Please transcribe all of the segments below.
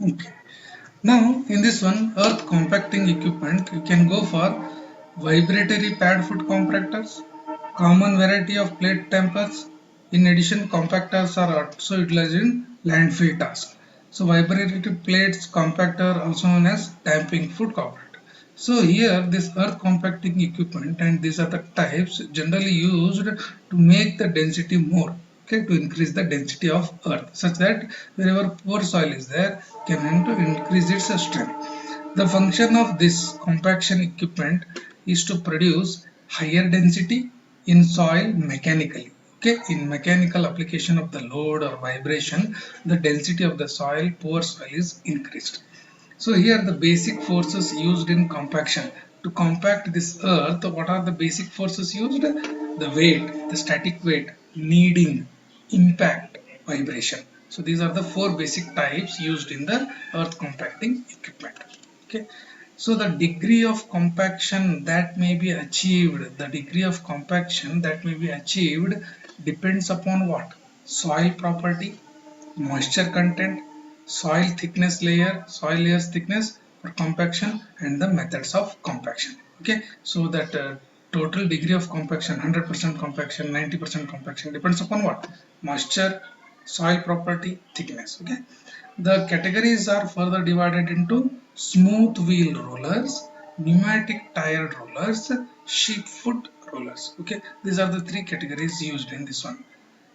Okay. Now in this one earth compacting equipment, you can go for vibratory pad foot compactors, common variety of plate tampers. In addition, compactors are also utilized in landfill tasks. So vibratory plates compactor, also known as damping foot compactor. So here this earth compacting equipment, and these are the types generally used to make the density more, okay, to increase the density of earth such that wherever poor soil is there can to increase its strength. The function of this compaction equipment is to produce higher density in soil mechanically. Okay, in mechanical application of the load or vibration, the density of the soil, poor soil is increased. So here the basic forces used in compaction. To compact this earth, what are the basic forces used? The weight, the static weight, kneading, impact, vibration. So these are the four basic types used in the earth compacting equipment. Okay. So the degree of compaction that may be achieved, depends upon what? Soil property, moisture content, soil layers thickness for compaction, and the methods of compaction. Okay, so that total degree of compaction, 100% compaction, 90% compaction, depends upon what? Moisture, soil property, thickness. Okay, the categories are further divided into smooth wheel rollers, pneumatic tire rollers, sheep foot rollers. Okay, these are the three categories used in this one.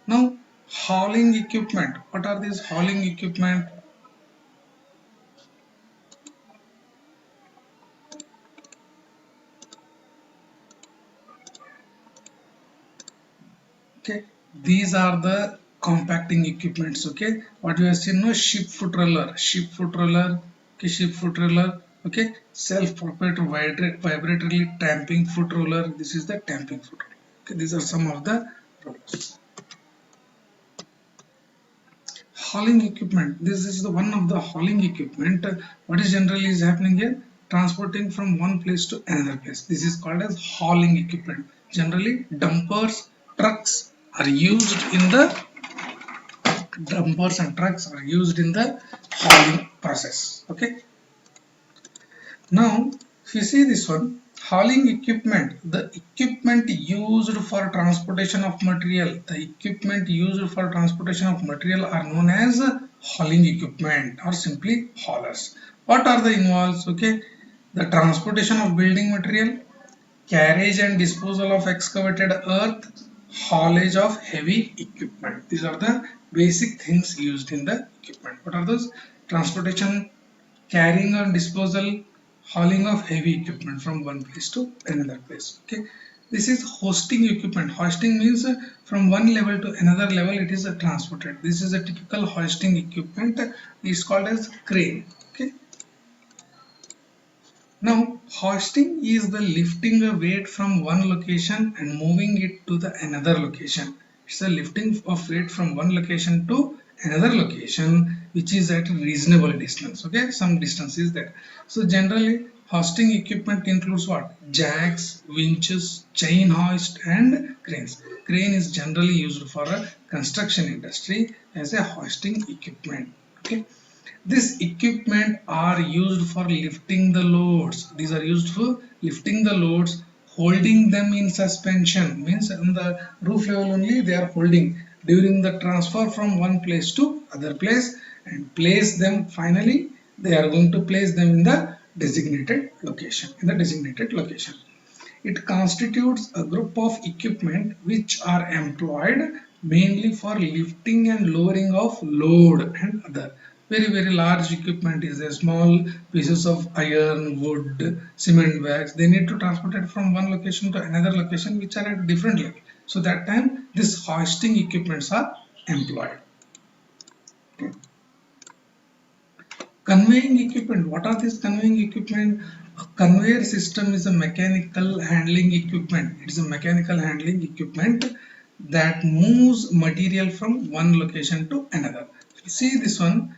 Now, hauling equipment. What are these hauling equipment? Okay, these are the compacting equipments. Okay, what you have seen, no, sheep foot roller. Okay, self-propelled vibratorily tamping foot roller. This is the tamping foot roller. Okay, these are some of the rollers. Hauling equipment, this is the one of the hauling equipment. What is generally is happening here? Transporting from one place to another place. This is called as hauling equipment. Generally dumpers, trucks are used in the hauling process. Okay, now if you see this one, hauling equipment, the equipment used for transportation of material, are known as hauling equipment or simply haulers. What are the involves? Okay, the transportation of building material, carriage and disposal of excavated earth, haulage of heavy equipment. These are the basic things used in the equipment. What are those? Transportation, carrying or disposal, hauling of heavy equipment from one place to another place. Okay, this is hosting equipment. Hoisting means from one level to another level it is transported. This is a typical hoisting equipment. It's called as crane. Okay, now hoisting is the lifting a weight from one location and moving it to the another location. It's a lifting of weight from one location to another location which is at a reasonable distance. Okay, some distance is there. So generally hoisting equipment includes what? Jacks, winches, chain hoist and cranes. Crane is generally used for a construction industry as a hoisting equipment. Okay, this equipment are used for lifting the loads. These are used for lifting the loads, holding them in suspension. Means on the roof level only they are holding during the transfer from one place to other place, and place them finally. They are going to place them in the designated location. It constitutes a group of equipment which are employed mainly for lifting and lowering of load and other. Very large equipment is a small pieces of iron, wood, cement bags. They need to transport it from one location to another location which are at different level. So that time this hoisting equipments are employed. Conveying equipment. What are these conveying equipment? A conveyor system is a mechanical handling equipment. It is a mechanical handling equipment that moves material from one location to another. See this one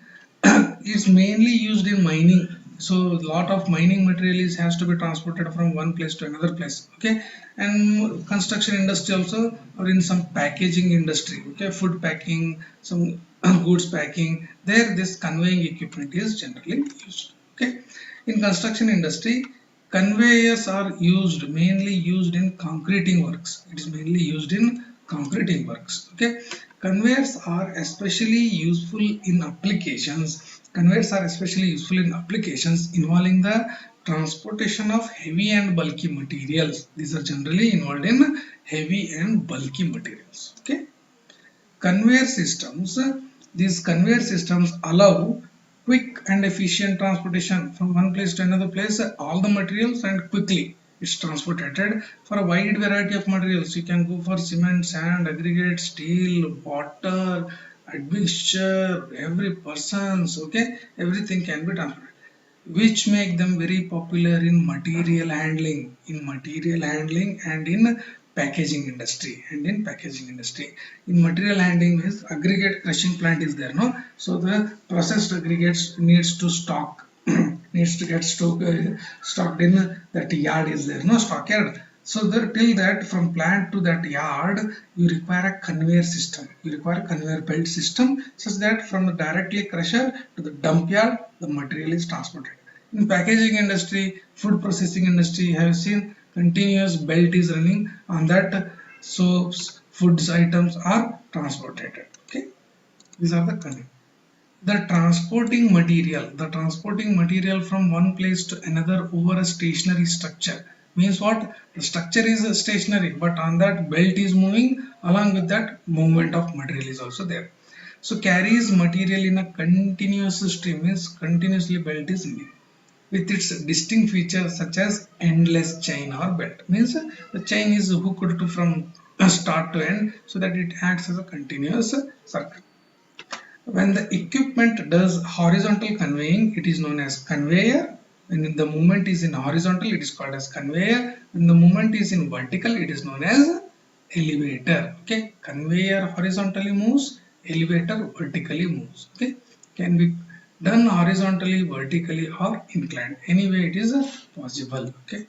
is mainly used in mining. so lot of mining material is has to be transported from one place to another place. Okay, and construction industry also, or in some packaging industry, okay, food packing, some goods packing, there this conveying equipment is generally used. Okay, in construction industry, conveyors are used, mainly used in concreting works. It is mainly used in concreting works. Okay, conveyors are especially useful in applications. Conveyors are especially useful in applications involving the transportation of heavy and bulky materials. These are generally involved in heavy and bulky materials. Okay, conveyor systems, these conveyor systems allow quick and efficient transportation from one place to another place, all the materials, and quickly it's transported for a wide variety of materials. You can go for cement, sand, aggregate, steel, water, admixture, every persons. Okay, everything can be transported, which make them very popular in material handling and in packaging industry. In material handling means aggregate crushing plant is there, no, so the processed aggregates needs to stock needs to get stocked in that yard is there, no, stockyard. So there, till that, from plant to that yard, you require a conveyor system, you require a conveyor belt system, such that from the directly crusher to the dump yard the material is transported. In packaging industry, food processing industry, I have seen continuous belt is running on that, soaps, foods items are transported. Okay, these are the conveyor. The transporting material from one place to another over a stationary structure means what? The structure is stationary, but on that belt is moving, along with that movement of material is also there. So carries material in a continuous stream means continuously belt is moving with its distinct features such as endless chain or belt, means the chain is hooked to from start to end, so that it acts as a continuous circle. When the equipment does horizontal conveying, it is known as conveyor. When the movement is in horizontal, it is called as conveyor. When the movement is in vertical, it is known as elevator. Okay, conveyor horizontally moves, elevator vertically moves. Okay, can be done horizontally, vertically, or inclined. Anyway, it is possible. Okay.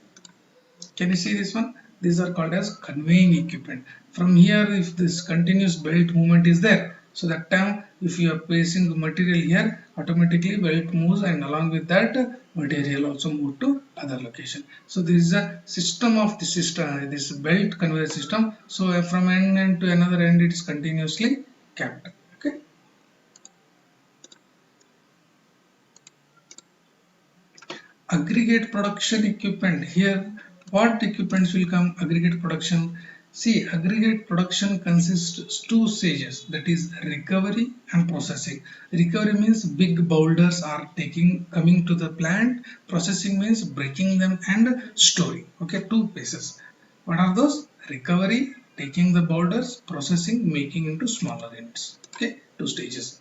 Can you see this one? These are called as conveying equipment. From here, if this continuous belt movement is there, so that time if you are placing the material here, automatically belt moves, and along with that material also move to other location. So this is a system of the system, this belt conveyor system. So from end to another end, it is continuously kept. Okay. Aggregate production equipment. Here what equipments will come? Aggregate production. See, aggregate production consists two stages, that is recovery and processing. Recovery means big boulders are coming to the plant. Processing means breaking them and storing. Okay, two phases. What are those? Recovery, taking the boulders, processing, making into smaller units. Okay, two stages.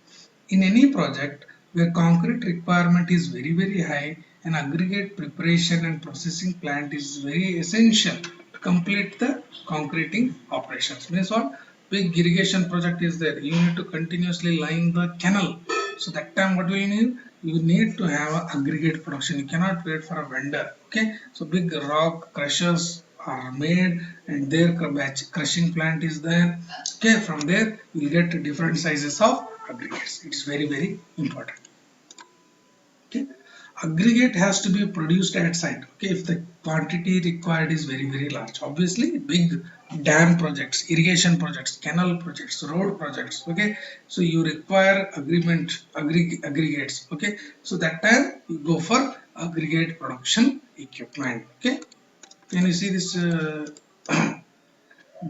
In any project where concrete requirement is very high, an aggregate preparation and processing plant is very essential to complete the concreting operations. Means what? Big irrigation project is there. You need to continuously line the canal. So that time what will you need? You need to have an aggregate production. You cannot wait for a vendor. Okay. So big rock crushers are made, and their crushing plant is there. Okay. From there you will get different sizes of aggregates. It is very important. Okay, aggregate has to be produced at site. Okay, if the quantity required is very large, obviously big dam projects, irrigation projects, canal projects, road projects. Okay, so you require aggregates. Okay, so that time you go for aggregate production equipment. Okay, can you see this?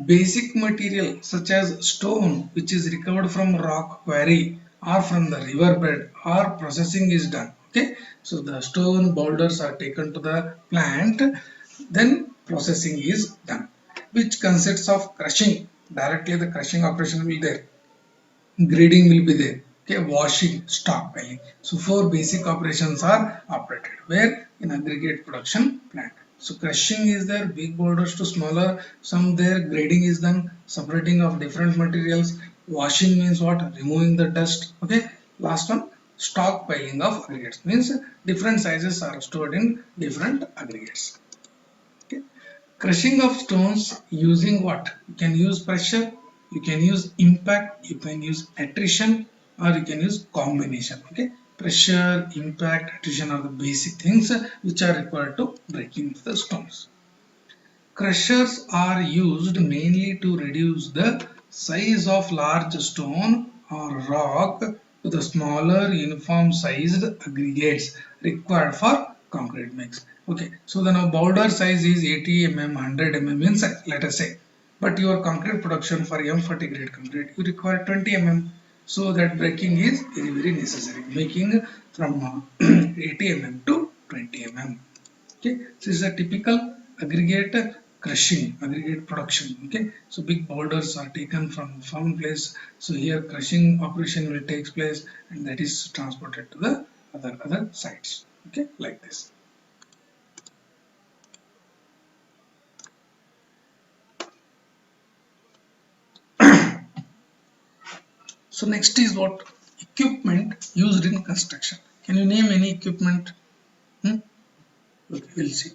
Basic material such as stone, which is recovered from rock quarry or from the riverbed, or processing is done. Okay, so the stone boulders are taken to the plant, then processing is done, which consists of crushing. Directly the crushing operation will be there, grading will be there. Okay, washing, stockpiling. So four basic operations are operated where in aggregate production plant. So crushing is there, big boulders to smaller, some there, grading is done, separating of different materials. Washing means what? Removing the dust. Okay, last one, stockpiling of aggregates means different sizes are stored in different aggregates. Okay. Crushing of stones using what? You can use pressure, you can use impact, you can use attrition, or you can use combination. Okay. Pressure, impact, attrition are the basic things which are required to breaking the stones. Crushers are used mainly to reduce the size of large stone or rock to the smaller uniform sized aggregates required for concrete mix. Okay, so the now boulder size is 80 mm, 100 mm in size, let us say. But your concrete production for M40 grade concrete, you require 20 mm. So that breaking is very necessary, making from 80 mm to 20 mm. Okay, so this is a typical aggregate crushing, aggregate production. Okay, so big boulders are taken from found place, so here crushing operation will take place and that is transported to the other sites. Okay, like this. So next is what? Equipment used in construction. Can you name any equipment? Okay, we'll see.